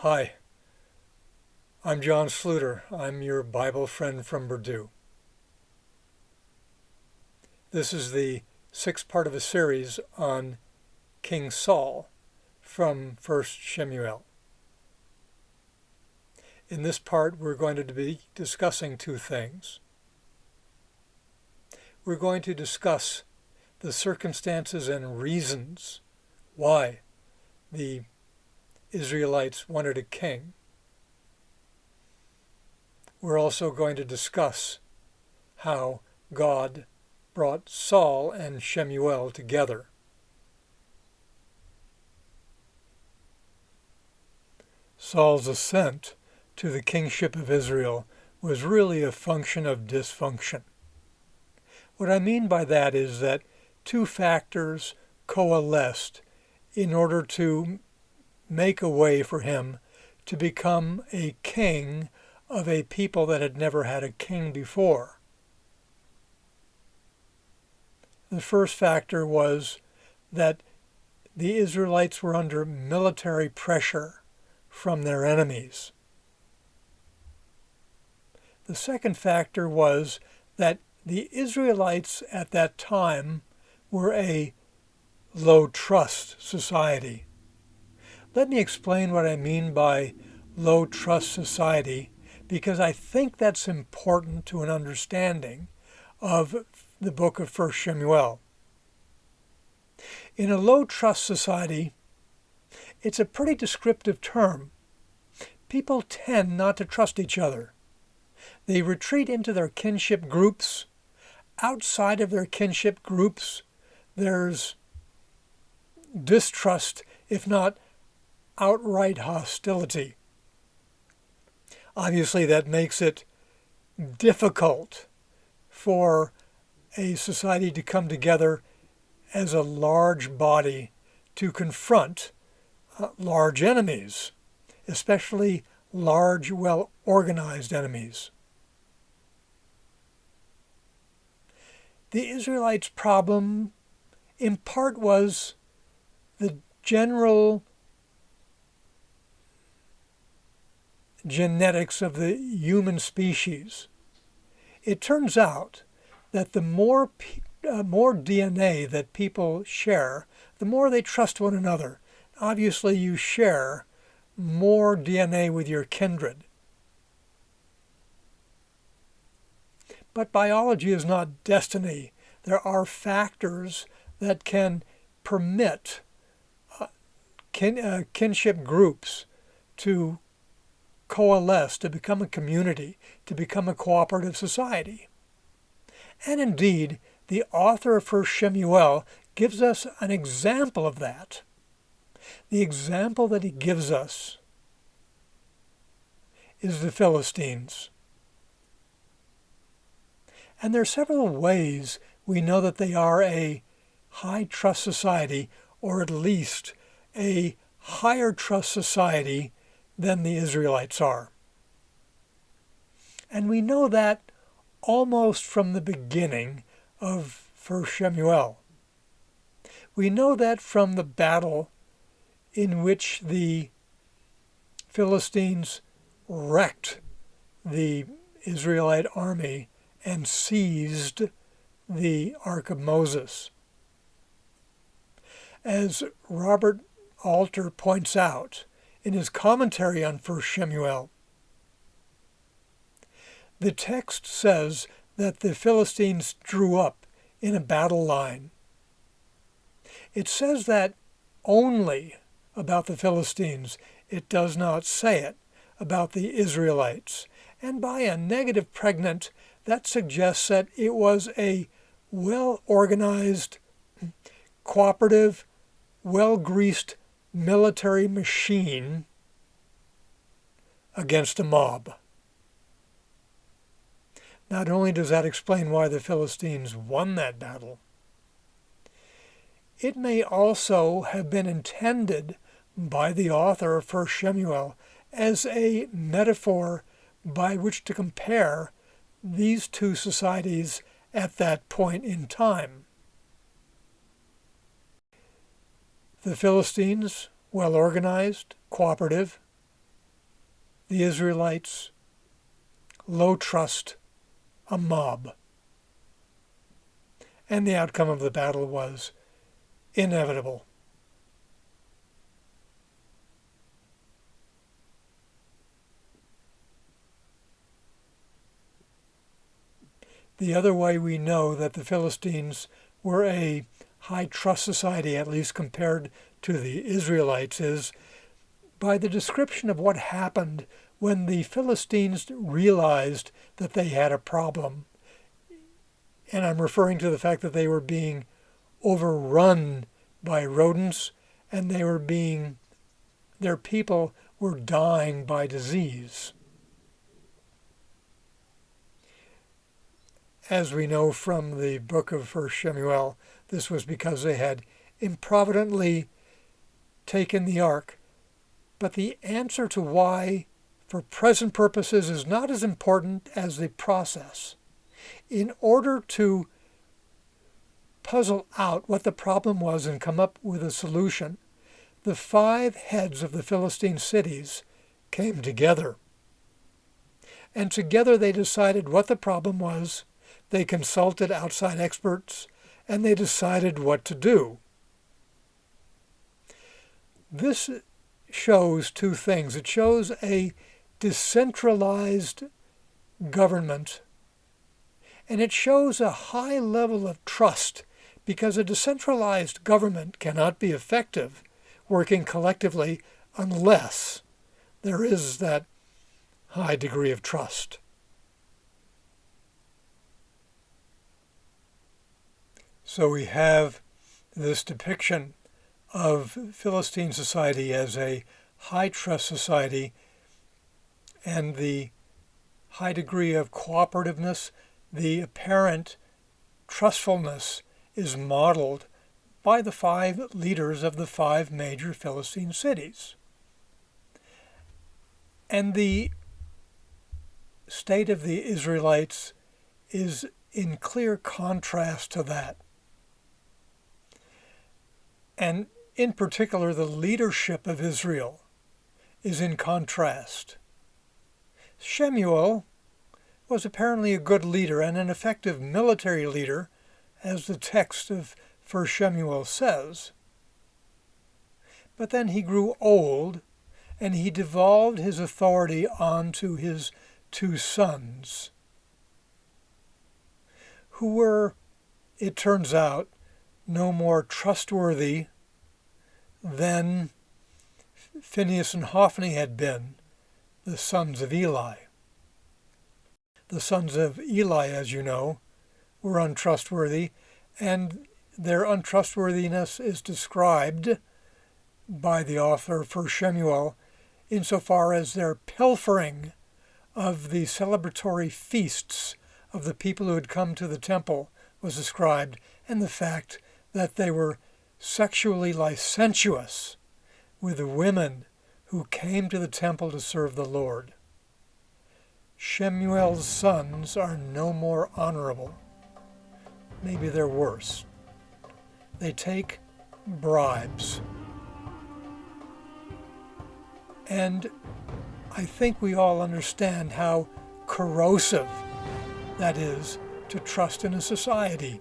Hi, I'm John Sluter. I'm your Bible friend from Berdoo. This is the sixth part of a series on King Saul from 1 Shemuel. In this part, we're going to be discussing two things. We're going to discuss the circumstances and reasons why the Israelites wanted a king. We're also going to discuss how God brought Saul and Shemuel together. Saul's ascent to the kingship of Israel was really a function of dysfunction. What I mean by that is that two factors coalesced in order to make a way for him to become a king of a people that had never had a king before. The first factor was that the Israelites were under military pressure from their enemies. The second factor was that the Israelites at that time were a low-trust society. Let me explain what I mean by low-trust society, because I think that's important to an understanding of the book of 1 Shemuel. In a low-trust society, it's a pretty descriptive term. People tend not to trust each other. They retreat into their kinship groups. Outside of their kinship groups, there's distrust, if not outright hostility. Obviously, that makes it difficult for a society to come together as a large body to confront large enemies, especially large, well-organized enemies. The Israelites' problem, in part, was the general genetics of the human species. It turns out that the more DNA that people share, the more they trust one another. Obviously, you share more DNA with your kindred. But biology is not destiny. There are factors that can permit kinship groups to coalesce, to become a community, to become a cooperative society. And indeed, the author of 1 Shemuel gives us an example of that. The example that he gives us is the Philistines. And there are several ways we know that they are a high trust society, or at least a higher trust society than the Israelites are. And we know that almost from the beginning of 1 Shemuel. We know that from the battle in which the Philistines wrecked the Israelite army and seized the Ark of Moses. As Robert Alter points out in his commentary on 1 Shemuel, the text says that the Philistines drew up in a battle line. It says that only about the Philistines. It does not say it about the Israelites. And by a negative pregnant, that suggests that it was a well-organized, cooperative, well-greased military machine against a mob. Not only does that explain why the Philistines won that battle, it may also have been intended by the author of 1 Shemuel as a metaphor by which to compare these two societies at that point in time. The Philistines, well organized, cooperative, the Israelites, low trust, a mob. And the outcome of the battle was inevitable. The other way we know that the Philistines were a high trust society, at least compared to the Israelites, is by the description of what happened when the Philistines realized that they had a problem. And I'm referring to the fact that they were being overrun by rodents and their people were dying by disease. As we know from the book of 1 Samuel, this was because they had improvidently taken the ark. But the answer to why, for present purposes, is not as important as the process. In order to puzzle out what the problem was and come up with a solution, the 5 heads of the Philistine cities came together. And together they decided what the problem was. They consulted outside experts, and they decided what to do. This shows 2 things. It shows a decentralized government, and it shows a high level of trust, because a decentralized government cannot be effective working collectively unless there is that high degree of trust. So we have this depiction of Philistine society as a high trust society, and the high degree of cooperativeness, the apparent trustfulness is modeled by the 5 leaders of the 5 major Philistine cities. And the state of the Israelites is in clear contrast to that. And in particular, the leadership of Israel is in contrast. Shemuel was apparently a good leader and an effective military leader, as the text of 1 Samuel says. But then he grew old, and he devolved his authority onto his 2 sons, who were, it turns out, no more trustworthy than Phinehas and Hophni had been, the sons of Eli. The sons of Eli, as you know, were untrustworthy, and their untrustworthiness is described by the author of 1 Samuel insofar as their pilfering of the celebratory feasts of the people who had come to the temple was described, and the fact that they were sexually licentious with the women who came to the temple to serve the Lord. Shemuel's sons are no more honorable. Maybe they're worse. They take bribes. And I think we all understand how corrosive that is to trust in a society.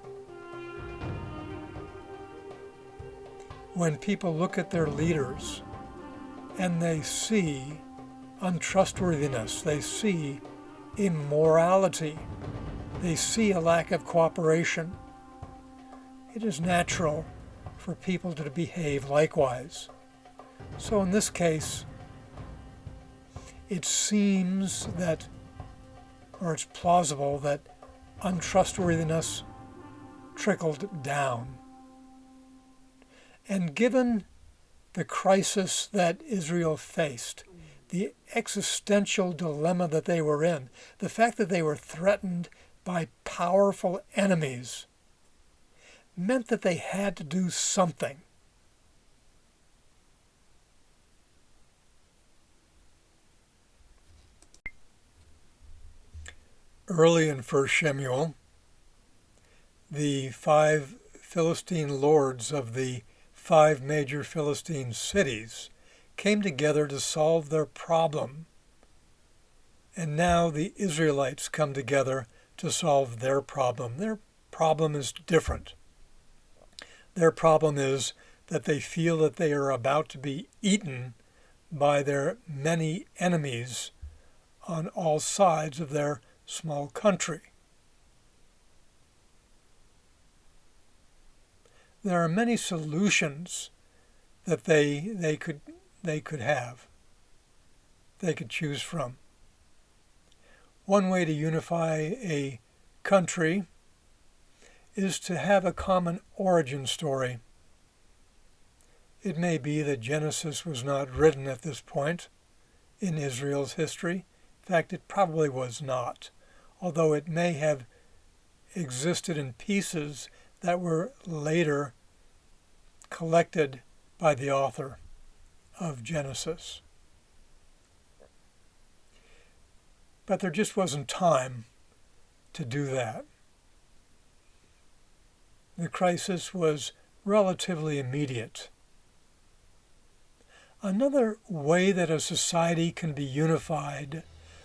When people look at their leaders and they see untrustworthiness, they see immorality, they see a lack of cooperation, it is natural for people to behave likewise. So in this case, it seems that, or it's plausible that untrustworthiness trickled down. And given the crisis that Israel faced, the existential dilemma that they were in, the fact that they were threatened by powerful enemies, meant that they had to do something. Early in 1 Samuel, the 5 Philistine lords of the 5 major Philistine cities came together to solve their problem And now the Israelites come together to solve their problem. Their problem is different. Their problem is that they feel that they are about to be eaten by their many enemies on all sides of their small country. There are many solutions that they could have, they could choose from. One way to unify a country is to have a common origin story. It may be that Genesis was not written at this point in Israel's history. In fact, it probably was not, although it may have existed in pieces that were later collected by the author of Genesis. But there just wasn't time to do that. The crisis was relatively immediate. Another way that a society can be unified,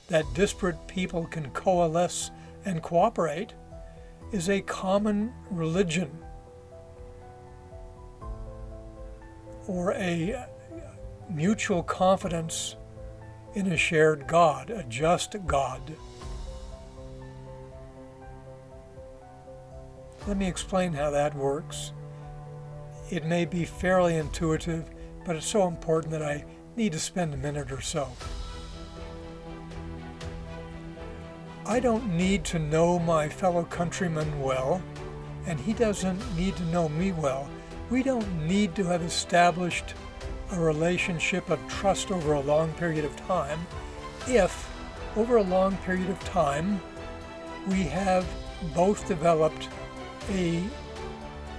that disparate people can coalesce and cooperate, is a common religion or a mutual confidence in a shared God, a just God. Let me explain how that works. It may be fairly intuitive, but it's so important that I need to spend a minute or so. I don't need to know my fellow countryman well, and he doesn't need to know me well. We don't need to have established a relationship of trust over a long period of time if, over a long period of time, we have both developed a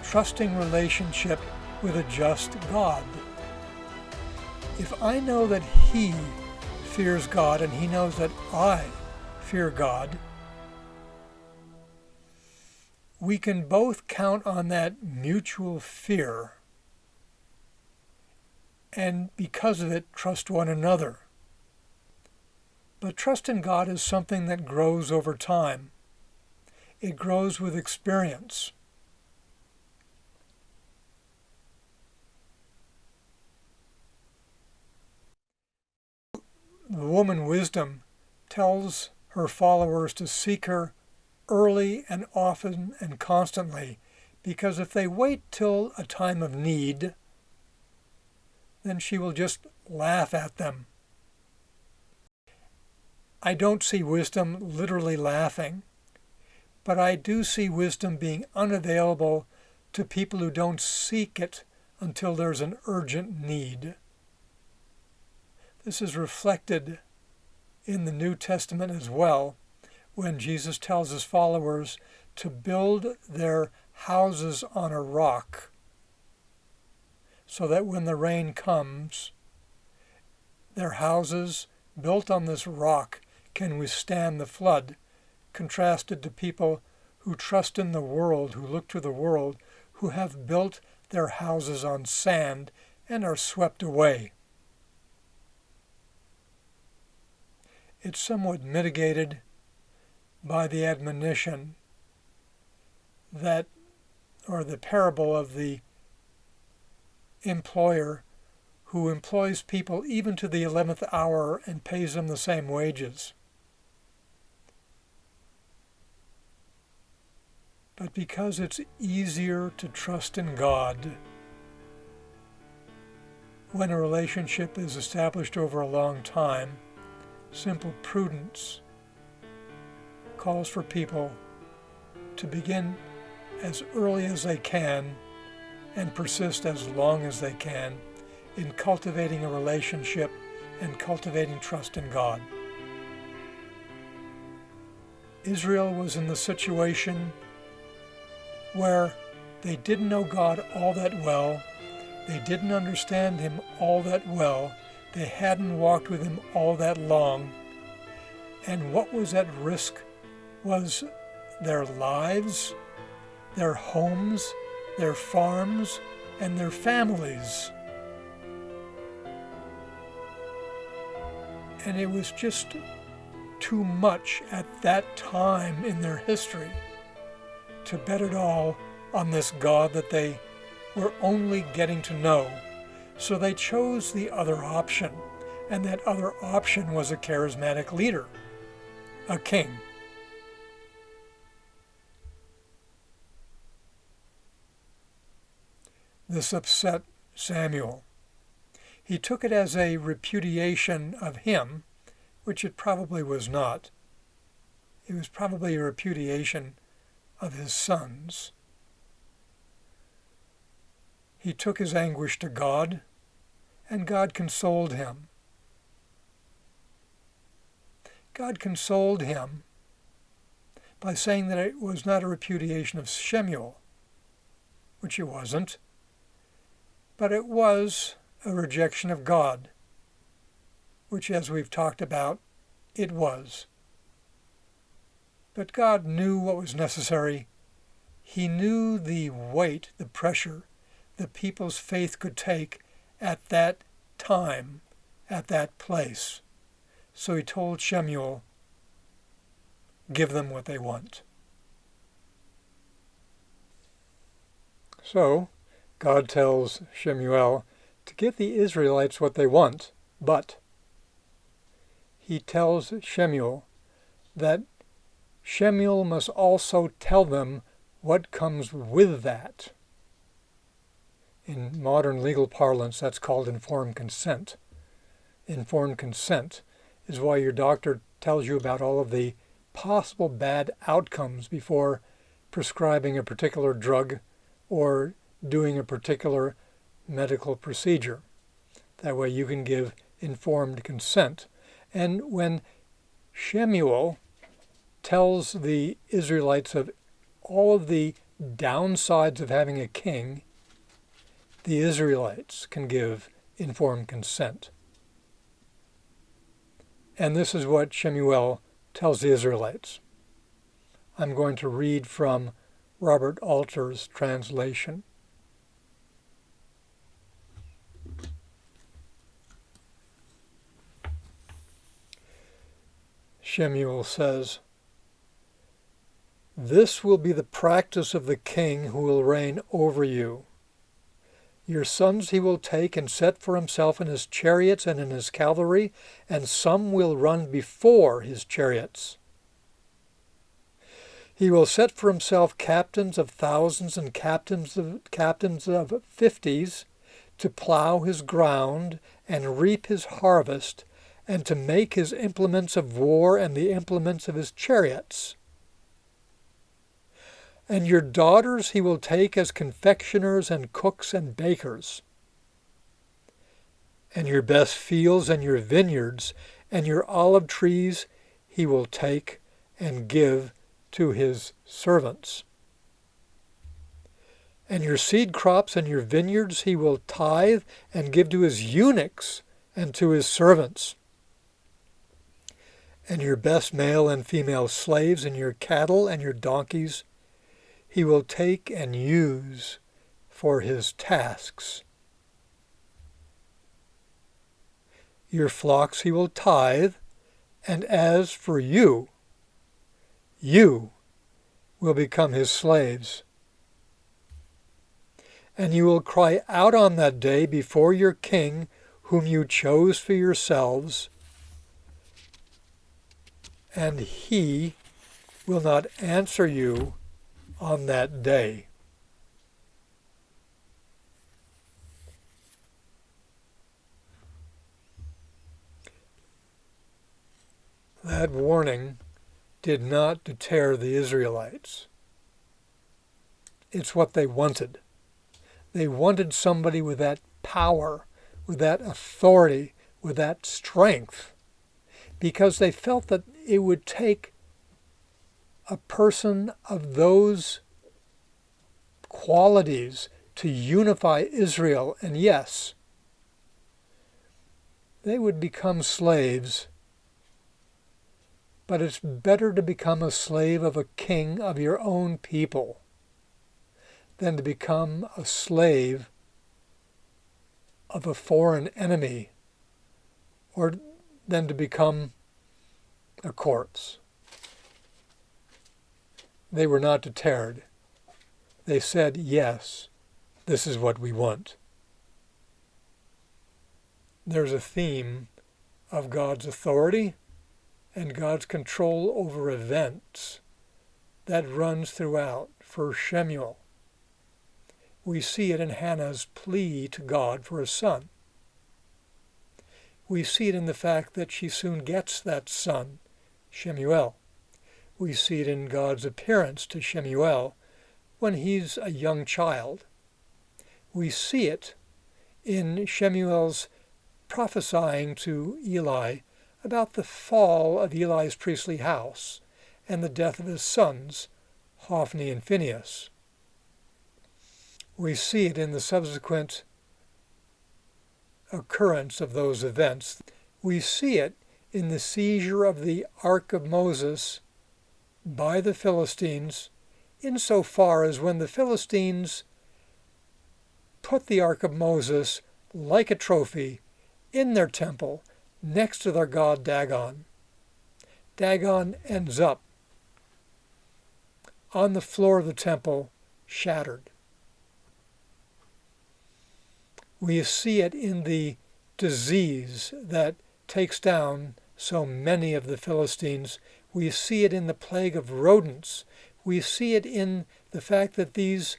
trusting relationship with a just God. If I know that he fears God and he knows that I fear God, we can both count on that mutual fear and because of it trust one another. But trust in God is something that grows over time. It grows with experience. The woman Wisdom tells her followers to seek her early and often and constantly, because if they wait till a time of need, then she will just laugh at them. I don't see wisdom literally laughing, but I do see wisdom being unavailable to people who don't seek it until there's an urgent need. This is reflected in the New Testament as well, when Jesus tells his followers to build their houses on a rock, so that when the rain comes, their houses built on this rock can withstand the flood, contrasted to people who trust in the world, who look to the world, who have built their houses on sand and are swept away. It's somewhat mitigated by the admonition that, or the parable of the employer who employs people even to the 11th hour and pays them the same wages. But because it's easier to trust in God when a relationship is established over a long time, simple prudence calls for people to begin as early as they can and persist as long as they can in cultivating a relationship and cultivating trust in God. Israel was in the situation where they didn't know God all that well, they didn't understand him all that well, they hadn't walked with him all that long, and what was at risk was their lives, their homes, their farms, and their families. And it was just too much at that time in their history to bet it all on this God that they were only getting to know. So they chose the other option, and that other option was a charismatic leader, a king. This upset Samuel. He took it as a repudiation of him, which it probably was not. It was probably a repudiation of his sons. He took his anguish to God, and God consoled him. God consoled him by saying that it was not a repudiation of Shemuel, which it wasn't, but it was a rejection of God, which, as we've talked about, it was. But God knew what was necessary. He knew the weight, the pressure, the people's faith could take at that time, at that place. So he told Shemuel, give them what they want. So God tells Shemuel to give the Israelites what they want, but he tells Shemuel that Shemuel must also tell them what comes with that. In modern legal parlance, that's called informed consent. Informed consent is why your doctor tells you about all of the possible bad outcomes before prescribing a particular drug or doing a particular medical procedure. That way you can give informed consent. And when Shemuel tells the Israelites of all of the downsides of having a king, the Israelites can give informed consent. And this is what Shemuel tells the Israelites. I'm going to read from Robert Alter's translation. Shemuel says, "This will be the practice of the king who will reign over you. Your sons he will take and set for himself in his chariots and in his cavalry, and some will run before his chariots. He will set for himself captains of thousands and captains of fifties to plow his ground and reap his harvest, and to make his implements of war and the implements of his chariots. And your daughters he will take as confectioners and cooks and bakers. And your best fields and your vineyards and your olive trees he will take and give to his servants. And your seed crops and your vineyards he will tithe and give to his eunuchs and to his servants. And your best male and female slaves and your cattle and your donkeys he will take and use for his tasks. Your flocks he will tithe, and as for you, you will become his slaves. And you will cry out on that day before your king, whom you chose for yourselves, and he will not answer you on that day." That warning did not deter the Israelites. It's what they wanted. They wanted somebody with that power, with that authority, with that strength, because they felt that it would take a person of those qualities to unify Israel. And yes, they would become slaves, but it's better to become a slave of a king of your own people than to become a slave of a foreign enemy, or than to become a corpse. They were not deterred. They said, yes, this is what we want. There's a theme of God's authority and God's control over events that runs throughout 1 Samuel. We see it in Hannah's plea to God for a son. We see it in the fact that she soon gets that son, Shemuel. We see it in God's appearance to Shemuel when he's a young child. We see it in Shemuel's prophesying to Eli about the fall of Eli's priestly house and the death of his sons, Hophni and Phinehas. We see it in the subsequent occurrence of those events. We see it in the seizure of the Ark of Moses by the Philistines, insofar as when the Philistines put the Ark of Moses like a trophy in their temple next to their god Dagon. Dagon ends up on the floor of the temple, shattered. We see it in the disease that takes down so many of the Philistines. We see it in the plague of rodents. We see it in the fact that these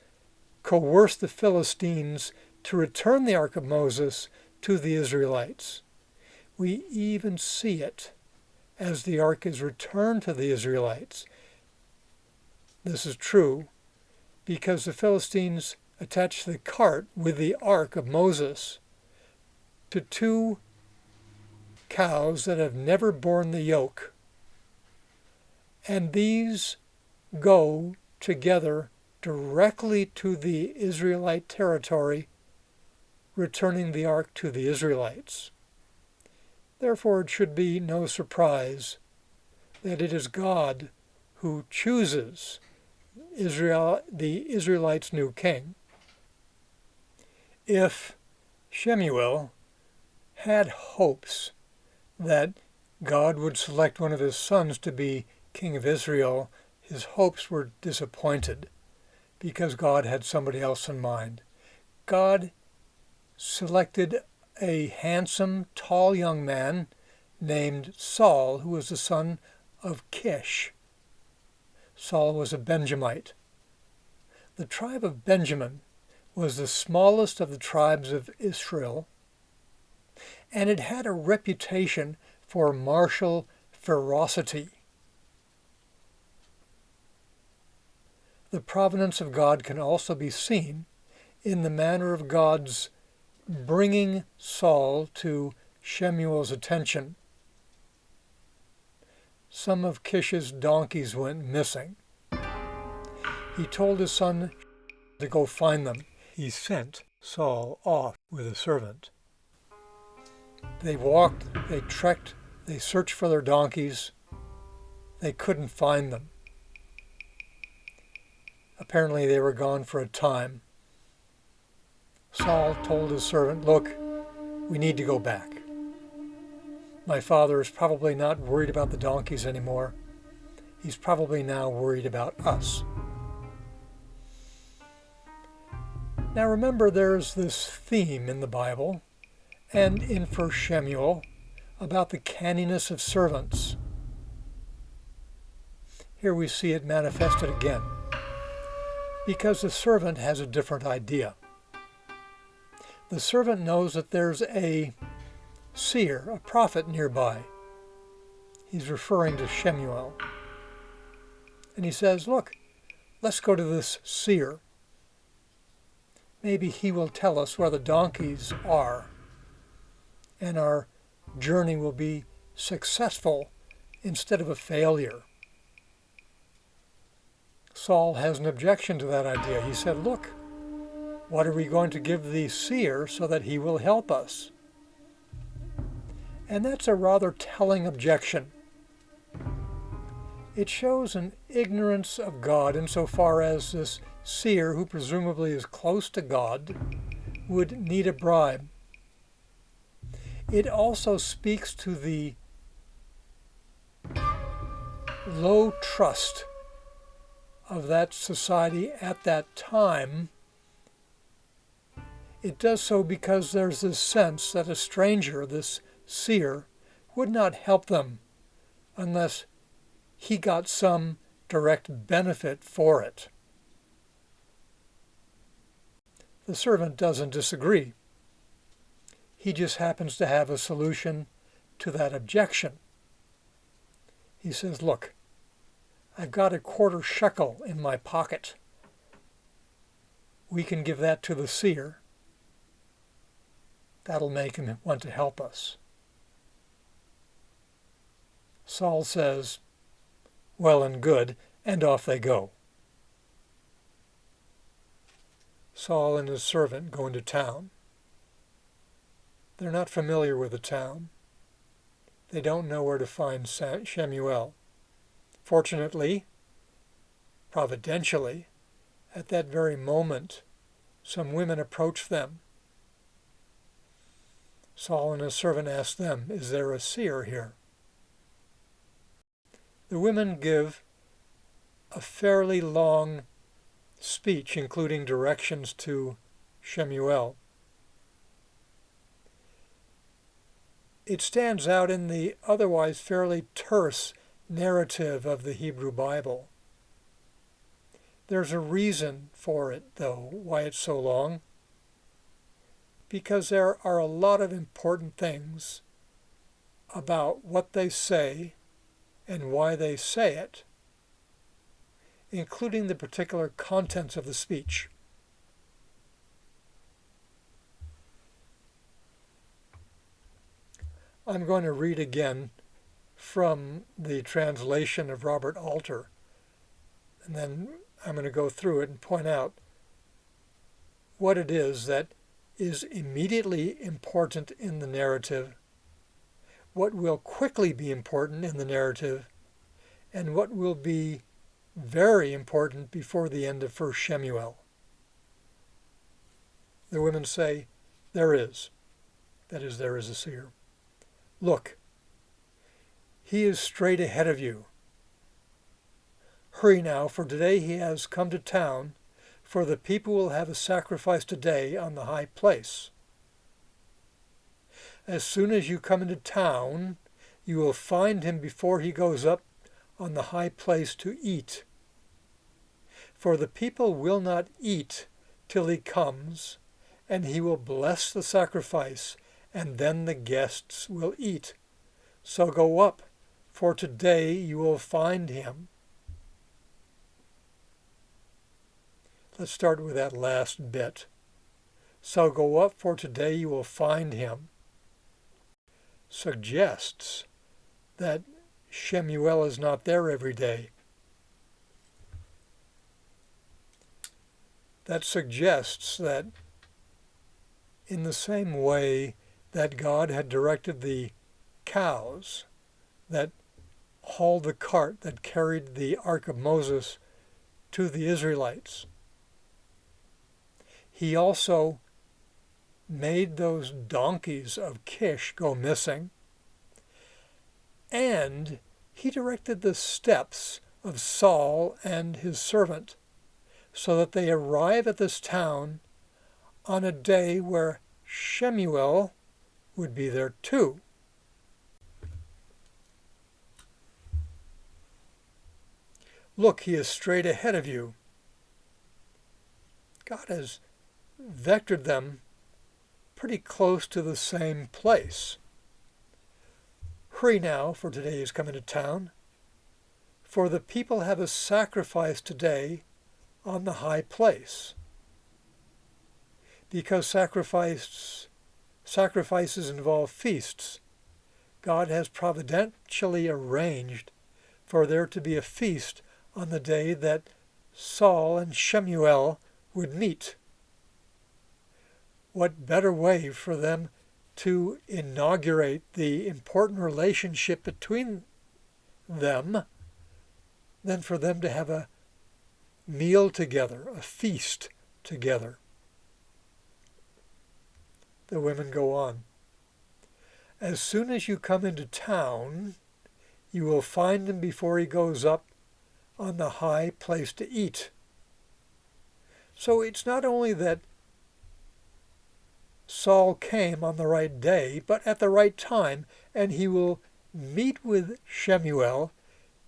coerced the Philistines to return the Ark of Moses to the Israelites. We even see it as the Ark is returned to the Israelites. This is true because the Philistines attached the cart with the Ark of Moses to two cows that have never borne the yoke. And these go together directly to the Israelite territory, returning the ark to the Israelites. Therefore, it should be no surprise that it is God who chooses Israel, the Israelites' new king. If Shemuel had hopes that God would select one of his sons to be king of Israel, his hopes were disappointed because God had somebody else in mind. God selected a handsome, tall young man named Saul, who was the son of Kish. Saul was a Benjamite. The tribe of Benjamin was the smallest of the tribes of Israel, and it had a reputation for martial ferocity. The providence of God can also be seen in the manner of God's bringing Saul to Shemuel's attention. Some of Kish's donkeys went missing. He told his son to go find them. He sent Saul off with a servant. They walked, they trekked, they searched for their donkeys. They couldn't find them. Apparently they were gone for a time. Saul told his servant, "Look, we need to go back. My father is probably not worried about the donkeys anymore. He's probably now worried about us." Now remember, there's this theme in the Bible and in 1 Samuel about the canniness of servants. Here we see it manifested again, because the servant has a different idea. The servant knows that there's a seer, a prophet nearby. He's referring to Shemuel. And he says, "Look, let's go to this seer. Maybe he will tell us where the donkeys are, and our journey will be successful instead of a failure." Saul has an objection to that idea. He said, "Look, what are we going to give the seer so that he will help us?" And that's a rather telling objection. It shows an ignorance of God insofar as this seer, who presumably is close to God, would need a bribe. It also speaks to the low trust of that society at that time, it does so because there's this sense that a stranger, this seer, would not help them unless he got some direct benefit for it. The servant doesn't disagree. He just happens to have a solution to that objection. He says, look, I've got a quarter shekel in my pocket. We can give that to the seer. That'll make him want to help us. Saul says, well and good, and off they go. Saul and his servant go into town. They're not familiar with the town. They don't know where to find Shemuel. Fortunately, providentially, at that very moment, some women approach them. Saul and his servant ask them, is there a seer here? The women give a fairly long speech, including directions to Shemuel. It stands out in the otherwise fairly terse narrative of the Hebrew Bible. There's a reason for it, though, why it's so long. Because there are a lot of important things about what they say and why they say it, including the particular contents of the speech. I'm going to read again from the translation of Robert Alter, and then I'm going to go through it and point out what it is that is immediately important in the narrative, what will quickly be important in the narrative, and what will be very important before the end of 1 Shemuel. The women say, there is. That is, there is a seer. Look, he is straight ahead of you. Hurry now, for today he has come to town, for the people will have a sacrifice today on the high place. As soon as you come into town, you will find him before he goes up on the high place to eat. For the people will not eat till he comes, and he will bless the sacrifice, and then the guests will eat. So go up, for today you will find him. Let's start with that last bit. So go up, for today you will find him. Suggests that Shemuel is not there every day. That suggests that in the same way that God had directed the cows that hauled the cart that carried the Ark of Moses to the Israelites, he also made those donkeys of Kish go missing, and he directed the steps of Saul and his servant so that they arrive at this town on a day where Shemuel would be there too. Look, he is straight ahead of you. God has vectored them pretty close to the same place. Hurry now, for today is coming to town, for the people have a sacrifice today on the high place. Because sacrifices involve feasts, God has providentially arranged for there to be a feast on the day that Saul and Shemuel would meet. What better way for them to inaugurate the important relationship between them than for them to have a meal together, a feast together. The women go on. As soon as you come into town, You will find him before he goes up on the high place to eat. So it's not only that Saul came on the right day, but at the right time, and he will meet with Shemuel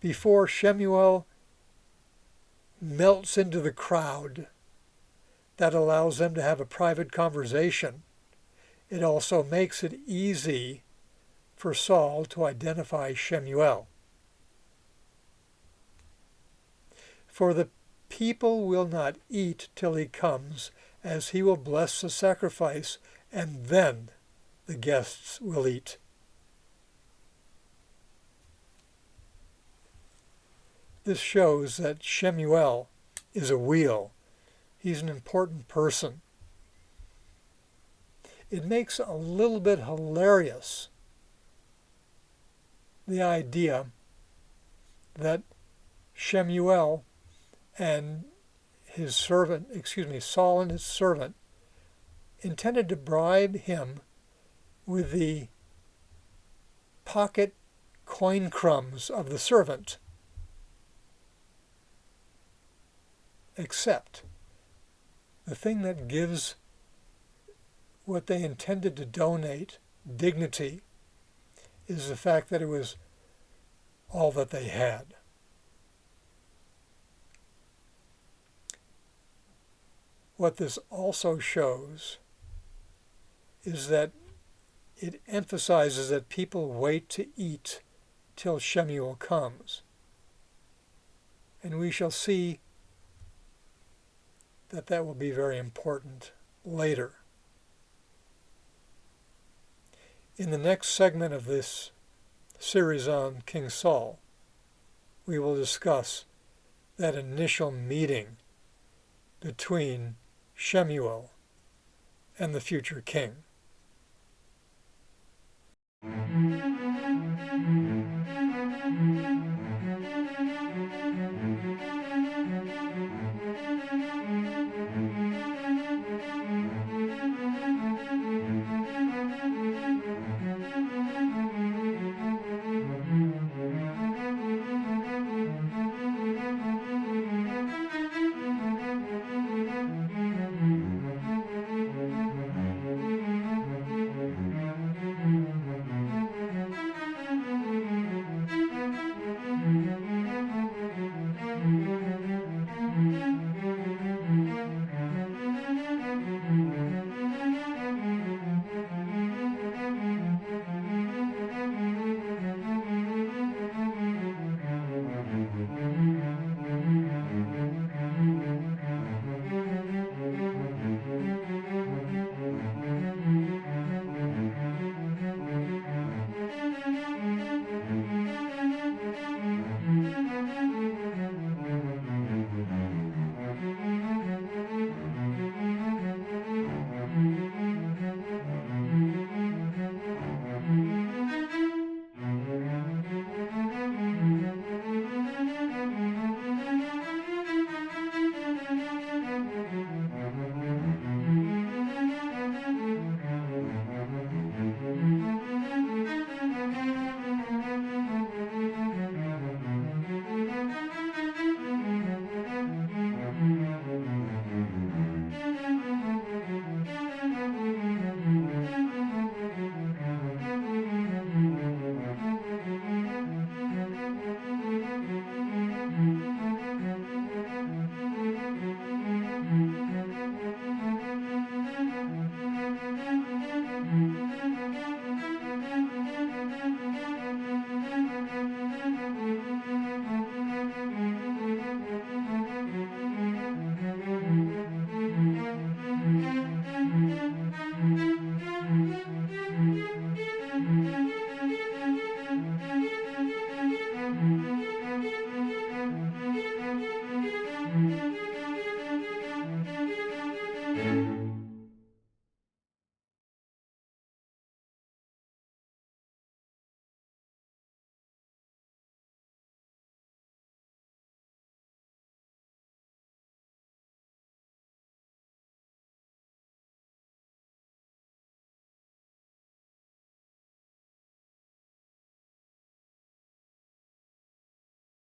before Shemuel melts into the crowd. That allows them to have a private conversation. It also makes it easy for Saul to identify Shemuel. For the people will not eat till he comes, as he will bless the sacrifice, and then the guests will eat. This shows that Shemuel is a wheel. He's an important person. It makes a little bit hilarious the idea that Shemuel and his servant, Saul and his servant, intended to bribe him with the pocket coin crumbs of the servant. Except the thing that gives what they intended to donate dignity is the fact that it was all that they had. What this also shows is that it emphasizes that people wait to eat till Shemuel comes. And we shall see that that will be very important later. In the next segment of this series on King Saul, we will discuss that initial meeting between Shemuel and the future king.